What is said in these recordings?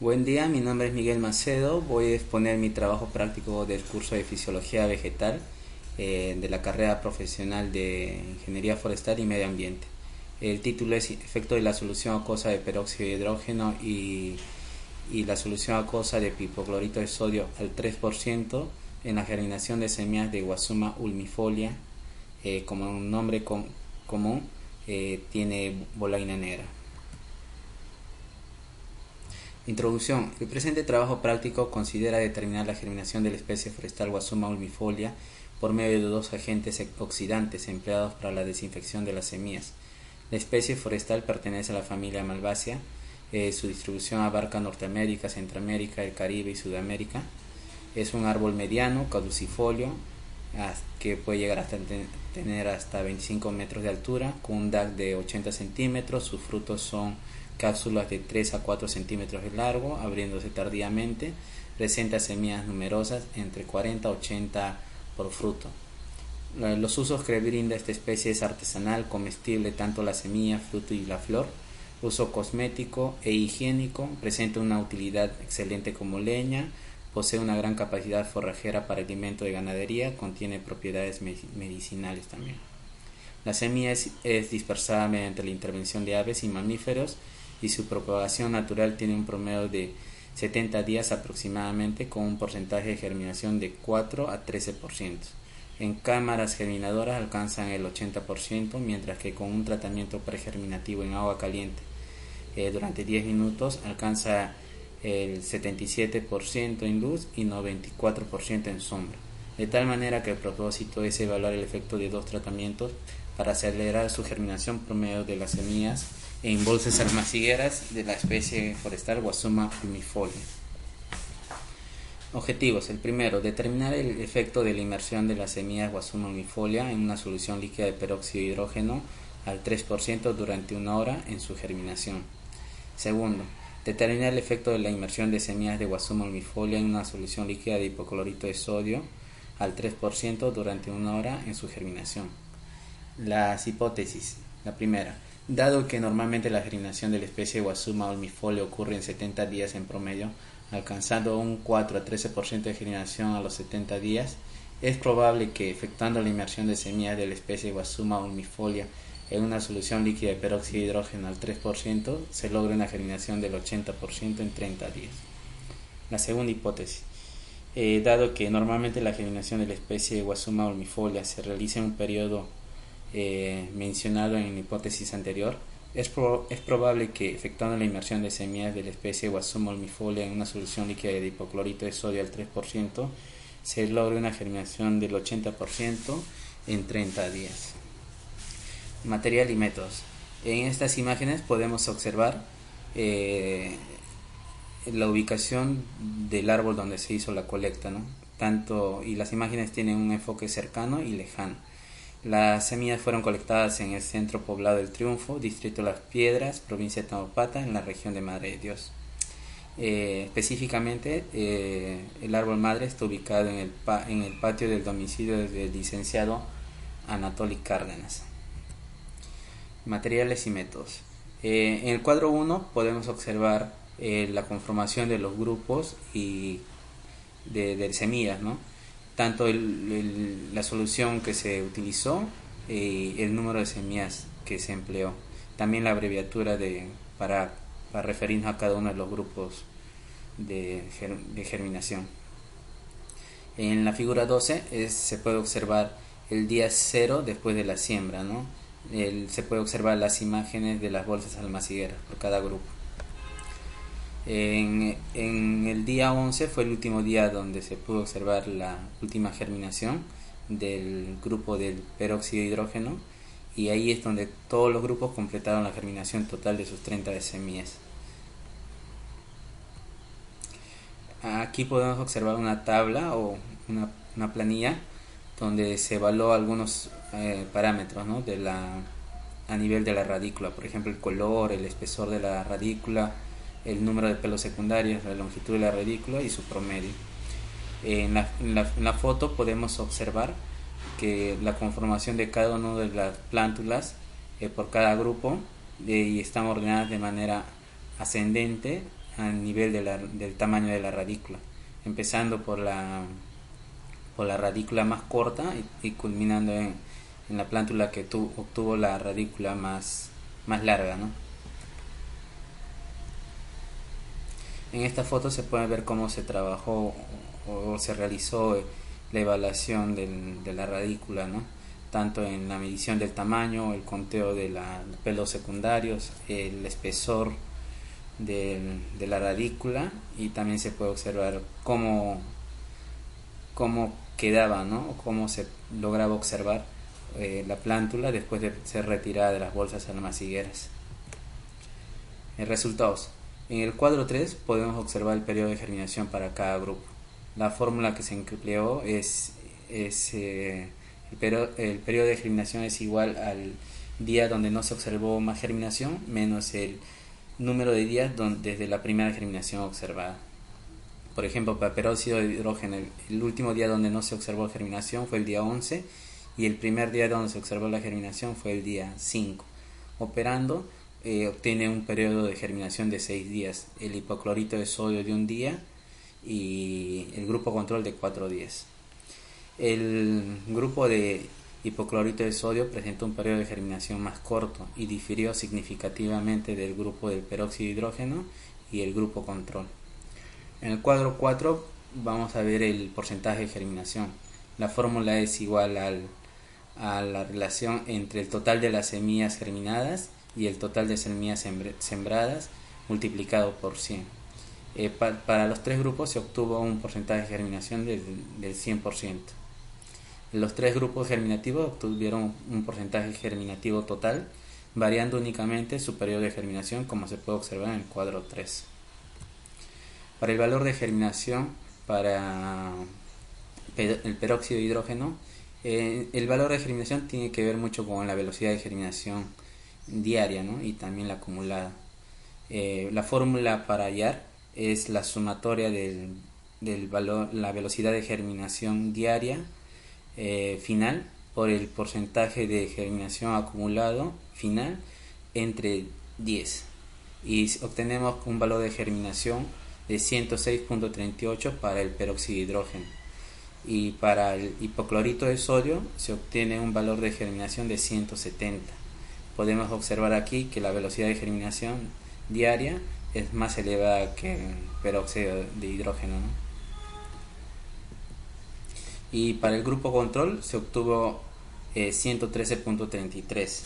Buen día, mi nombre es Miguel Macedo. Voy a exponer mi trabajo práctico del curso de Fisiología Vegetal de la carrera profesional de Ingeniería Forestal y Medio Ambiente. El título es Efecto de la solución acuosa de peróxido de hidrógeno y la solución acuosa de pipoclorito de sodio al 3% en la germinación de semillas de Guasuma ulmifolia. Como un nombre común, tiene bolaina negra. Introducción. El presente trabajo práctico considera determinar la germinación de la especie forestal Guasuma ulmifolia por medio de dos agentes oxidantes empleados para la desinfección de las semillas. La especie forestal pertenece a la familia Malvaceae. Su distribución abarca Norteamérica, Centroamérica, el Caribe y Sudamérica. Es un árbol mediano, caducifolio, que puede llegar hasta tener hasta 25 metros de altura, con un DAC de 80 centímetros. Sus frutos son cápsulas de 3 a 4 centímetros de largo, abriéndose tardíamente. Presenta semillas numerosas, entre 40 a 80 por fruto. Los usos que brinda esta especie es artesanal, comestible, tanto la semilla, fruto y la flor. Uso cosmético e higiénico. Presenta una utilidad excelente como leña. Posee una gran capacidad forrajera para alimento de ganadería. Contiene propiedades medicinales también. La semilla es dispersada mediante la intervención de aves y mamíferos, y su propagación natural tiene un promedio de 70 días aproximadamente, con un porcentaje de germinación de 4 a 13%. En cámaras germinadoras alcanzan el 80%, mientras que con un tratamiento pregerminativo en agua caliente durante 10 minutos alcanza el 77% en luz y 94% en sombra. De tal manera que el propósito es evaluar el efecto de dos tratamientos para acelerar su germinación promedio de las semillas en bolsas almacigueras de la especie forestal Guasuma ulmifolia. Objetivos. El primero, determinar el efecto de la inmersión de las semillas Guasuma ulmifolia en una solución líquida de peróxido de hidrógeno al 3% durante una hora en su germinación. Segundo, determinar el efecto de la inmersión de semillas de Guasuma ulmifolia en una solución líquida de hipoclorito de sodio al 3% durante una hora en su germinación. Las hipótesis. La primera, dado que normalmente la germinación de la especie Guasuma ulmifolia ocurre en 70 días en promedio, alcanzando un 4 a 13% de germinación a los 70 días, es probable que, efectuando la inmersión de semillas de la especie Guasuma ulmifolia en una solución líquida de peróxido de hidrógeno al 3%, se logre una germinación del 80% en 30 días. La segunda hipótesis. Dado que normalmente la germinación de la especie Guasuma ulmifolia se realiza en un periodo mencionado en la hipótesis anterior, es probable que, efectuando la inmersión de semillas de la especie Guasuma ulmifolia en una solución líquida de hipoclorito de sodio al 3%, se logre una germinación del 80% en 30 días. Material y métodos. En estas imágenes podemos observar la ubicación del árbol donde se hizo la colecta, ¿no? Y las imágenes tienen un enfoque cercano y lejano. Las semillas fueron colectadas en el centro poblado del Triunfo, distrito de Las Piedras, provincia de Tamaulipas, en la región de Madre de Dios. Específicamente, el árbol madre está ubicado en el patio del domicilio del licenciado Anatoly Cárdenas. Materiales y métodos. En el cuadro 1 podemos observar la conformación de los grupos y de semillas, ¿no? Tanto la solución que se utilizó y el número de semillas que se empleó. También la abreviatura para referirnos a cada uno de los grupos de germinación. En la figura 12 se puede observar el día 0 después de la siembra, ¿no? Se puede observar las imágenes de las bolsas almacigueras por cada grupo. En el día 11 fue el último día donde se pudo observar la última germinación del grupo del peróxido de hidrógeno, y ahí es donde todos los grupos completaron la germinación total de sus 30 de semillas. Aquí podemos observar una tabla o una planilla donde se evaluó algunos parámetros, ¿no? A nivel de la radícula, por ejemplo el color, el espesor de la radícula, el número de pelos secundarios, la longitud de la radícula y su promedio. En la foto podemos observar que la conformación de cada una de las plántulas por cada grupo y están ordenadas de manera ascendente a nivel del tamaño de la radícula, empezando por la radícula más corta y culminando en la plántula que obtuvo la radícula más larga, ¿no? En esta foto se puede ver cómo se trabajó o se realizó la evaluación de la radícula, ¿no? Tanto en la medición del tamaño, el conteo de los pelos secundarios, el espesor de la radícula, y también se puede observar cómo quedaba, ¿no? O cómo se lograba observar la plántula después de ser retirada de las bolsas almacigueras. Resultados. En el cuadro 3 podemos observar el periodo de germinación para cada grupo. La fórmula que se empleó es el periodo de germinación es igual al día donde no se observó más germinación menos el número de días desde la primera germinación observada. Por ejemplo, para peróxido de hidrógeno, el último día donde no se observó germinación fue el día 11 y el primer día donde se observó la germinación fue el día 5. Operando, obtiene un periodo de germinación de 6 días, el hipoclorito de sodio de un día y el grupo control de 4 días. El grupo de hipoclorito de sodio presentó un periodo de germinación más corto y difirió significativamente del grupo del peróxido de hidrógeno y el grupo control. En el cuadro 4 vamos a ver el porcentaje de germinación. La fórmula es igual a la relación entre el total de las semillas germinadas y el total de semillas sembradas multiplicado por 100. Para los tres grupos se obtuvo un porcentaje de germinación del 100%. Los tres grupos germinativos obtuvieron un porcentaje germinativo total, variando únicamente su periodo de germinación, como se puede observar en el cuadro 3. Para el valor de germinación para el peróxido de hidrógeno, el valor de germinación tiene que ver mucho con la velocidad de germinación diaria, ¿no? Y también la acumulada. La fórmula para hallar es la sumatoria del valor, la velocidad de germinación diaria final por el porcentaje de germinación acumulado final entre 10, y obtenemos un valor de germinación de 106.38 para el peróxido de hidrógeno, y para el hipoclorito de sodio se obtiene un valor de germinación de 170. Podemos observar aquí que la velocidad de germinación diaria es más elevada que el peróxido de hidrógeno, ¿no? Y para el grupo control se obtuvo 113.33.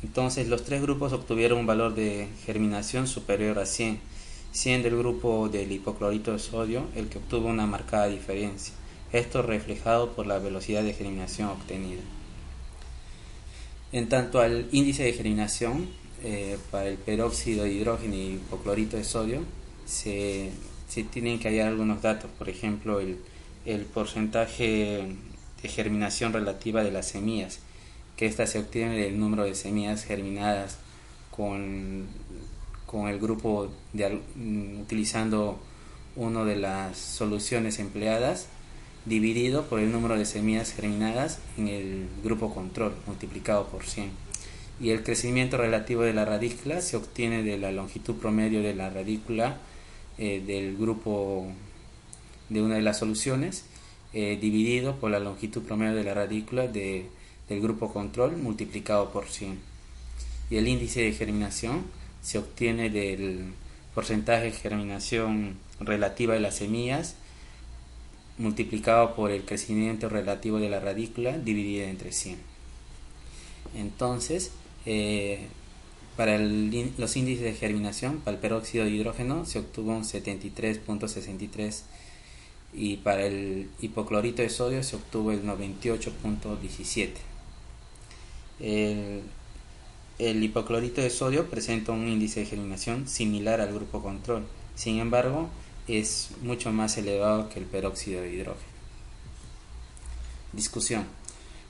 Entonces los tres grupos obtuvieron un valor de germinación superior a 100, siendo el grupo del hipoclorito de sodio el que obtuvo una marcada diferencia, esto reflejado por la velocidad de germinación obtenida. En tanto al índice de germinación, para el peróxido de hidrógeno y hipoclorito de sodio se tienen que hallar algunos datos. Por ejemplo, el porcentaje de germinación relativa de las semillas, que ésta se obtiene del número de semillas germinadas con el grupo utilizando una de las soluciones empleadas, dividido por el número de semillas germinadas en el grupo control multiplicado por 100. Y el crecimiento relativo de la radícula se obtiene de la longitud promedio de la radícula del grupo de una de las soluciones, dividido por la longitud promedio de la radícula del grupo control multiplicado por 100. Y el índice de germinación se obtiene del porcentaje de germinación relativa de las semillas multiplicado por el crecimiento relativo de la radícula dividida entre 100. Entonces, para los índices de germinación, para el peróxido de hidrógeno se obtuvo un 73.63 y para el hipoclorito de sodio se obtuvo el 98.17. El hipoclorito de sodio presenta un índice de germinación similar al grupo control, sin embargo es mucho más elevado que el peróxido de hidrógeno. Discusión.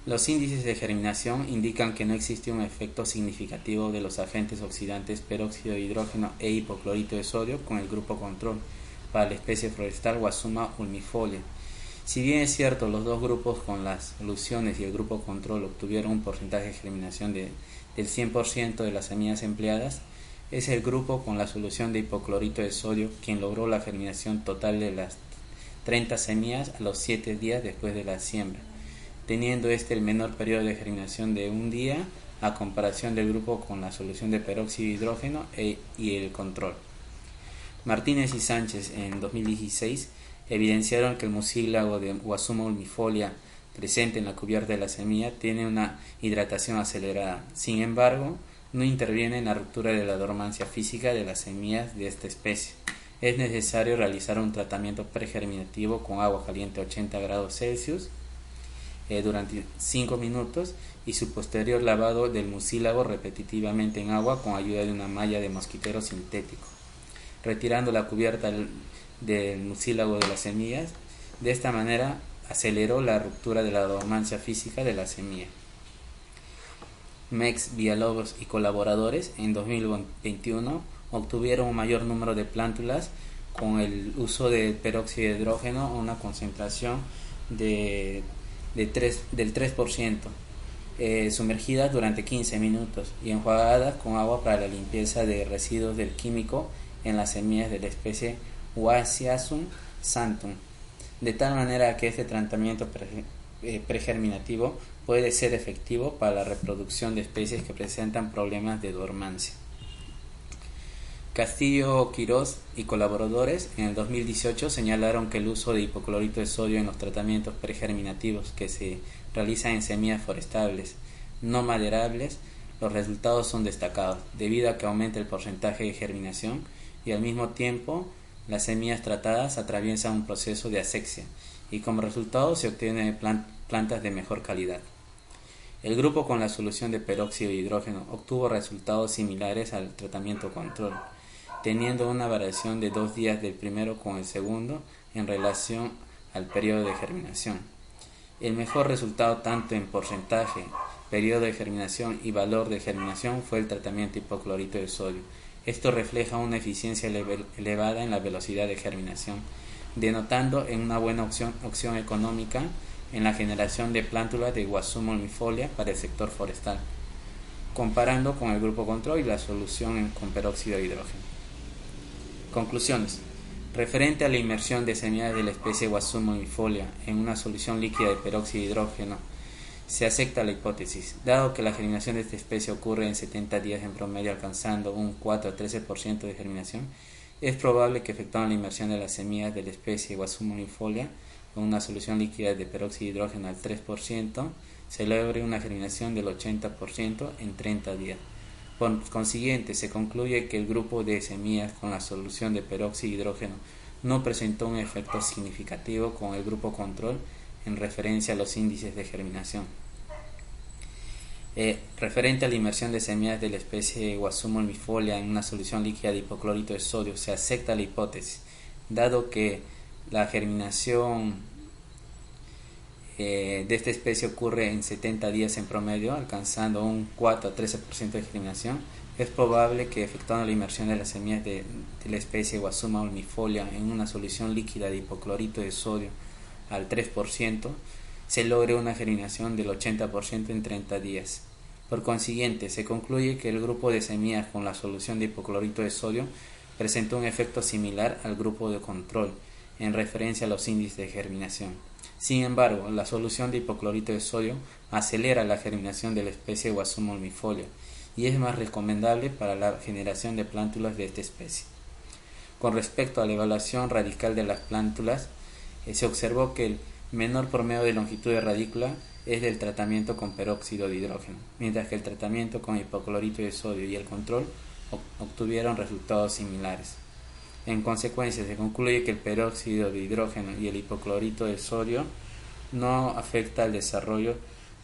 Los índices de germinación indican que no existe un efecto significativo de los agentes oxidantes peróxido de hidrógeno e hipoclorito de sodio con el grupo control para la especie forestal Guasuma ulmifolia. Si bien es cierto, los dos grupos con las soluciones y el grupo control obtuvieron un porcentaje de germinación del 100% de las semillas empleadas, Es el grupo con la solución de hipoclorito de sodio quien logró la germinación total de las 30 semillas a los 7 días después de la siembra, teniendo el menor periodo de germinación de un día a comparación del grupo con la solución de peróxido de hidrógeno y el control. Martínez y Sánchez en 2016 evidenciaron que el mucílago de Guasuma ulmifolia presente en la cubierta de la semilla tiene una hidratación acelerada. Sin embargo, no interviene en la ruptura de la dormancia física de las semillas de esta especie. Es necesario realizar un tratamiento pregerminativo con agua caliente a 80 grados Celsius durante 5 minutos y su posterior lavado del mucílago repetitivamente en agua con ayuda de una malla de mosquitero sintético, retirando la cubierta del mucílago de las semillas. De esta manera aceleró la ruptura de la dormancia física de la semilla. Mex, Villalobos y colaboradores en 2021 obtuvieron un mayor número de plántulas con el uso de peróxido de hidrógeno a una concentración del 3%, sumergidas durante 15 minutos y enjuagadas con agua para la limpieza de residuos del químico en las semillas de la especie Huasiasum santum, de tal manera que este tratamiento pregerminativo puede ser efectivo para la reproducción de especies que presentan problemas de dormancia. Castillo, Quirós y colaboradores en el 2018 señalaron que el uso de hipoclorito de sodio en los tratamientos pregerminativos que se realizan en semillas forestales no maderables, los resultados son destacados, debido a que aumenta el porcentaje de germinación y al mismo tiempo las semillas tratadas atraviesan un proceso de asexia y como resultado se obtienen plantas de mejor calidad. El grupo con la solución de peróxido de hidrógeno obtuvo resultados similares al tratamiento control, teniendo una variación de 2 días del primero con el segundo en relación al periodo de germinación. El mejor resultado tanto en porcentaje, periodo de germinación y valor de germinación fue el tratamiento hipoclorito de sodio. Esto refleja una eficiencia elevada en la velocidad de germinación, denotando en una buena opción económica en la generación de plántulas de Guasuma ulmifolia para el sector forestal, comparando con el grupo control y la solución con peróxido de hidrógeno. Conclusiones. Referente a la inmersión de semillas de la especie Guasuma ulmifolia en una solución líquida de peróxido de hidrógeno, se acepta la hipótesis, dado que la germinación de esta especie ocurre en 70 días en promedio alcanzando un 4 a 13% de germinación, es probable que efectuando la inmersión de las semillas de la especie Guasuma ulmifolia con una solución líquida de peróxido de hidrógeno al 3%, se logre una germinación del 80% en 30 días. Por consiguiente, se concluye que el grupo de semillas con la solución de peróxido de hidrógeno no presentó un efecto significativo con el grupo control en referencia a los índices de germinación. Referente a la inmersión de semillas de la especie Guasuma ulmifolia en una solución líquida de hipoclorito de sodio, se acepta la hipótesis, dado que la germinación de esta especie ocurre en 70 días en promedio, alcanzando un 4 a 13% de germinación. Es probable que efectuando la inmersión de las semillas de la especie Guasuma ulmifolia en una solución líquida de hipoclorito de sodio al 3%, se logre una germinación del 80% en 30 días. Por consiguiente, se concluye que el grupo de semillas con la solución de hipoclorito de sodio presentó un efecto similar al grupo de control en referencia a los índices de germinación. Sin embargo, la solución de hipoclorito de sodio acelera la germinación de la especie Guasuma ulmifolia y es más recomendable para la generación de plántulas de esta especie. Con respecto a la evaluación radical de las plántulas, se observó que el menor promedio de longitud de radícula es del tratamiento con peróxido de hidrógeno, mientras que el tratamiento con hipoclorito de sodio y el control obtuvieron resultados similares. En consecuencia, se concluye que el peróxido de hidrógeno y el hipoclorito de sodio no afecta al desarrollo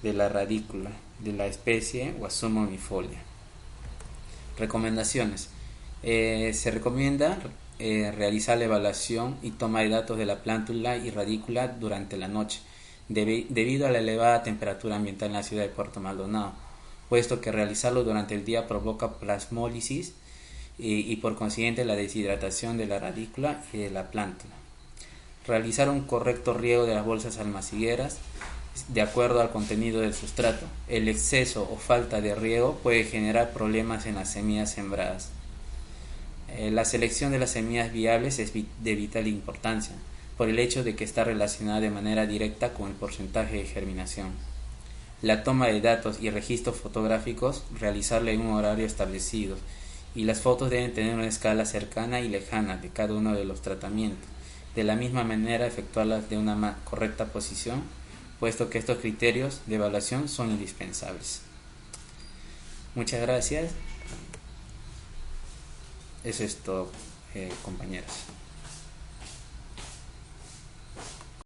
de la radícula de la especie Guasuma ulmifolia. Recomendaciones. Se recomienda realizar la evaluación y toma de datos de la plántula y radícula durante la noche, debido a la elevada temperatura ambiental en la ciudad de Puerto Maldonado, puesto que realizarlo durante el día provoca plasmólisis y por consiguiente la deshidratación de la radícula y de la plántula. Realizar un correcto riego de las bolsas almacigueras de acuerdo al contenido del sustrato. El exceso o falta de riego puede generar problemas en las semillas sembradas. La selección de las semillas viables es de vital importancia, por el hecho de que está relacionada de manera directa con el porcentaje de germinación. La toma de datos y registros fotográficos, realizarla en un horario establecido, y las fotos deben tener una escala cercana y lejana de cada uno de los tratamientos. De la misma manera, efectuarlas de una correcta posición, puesto que estos criterios de evaluación son indispensables. Muchas gracias. Eso es todo, compañeros.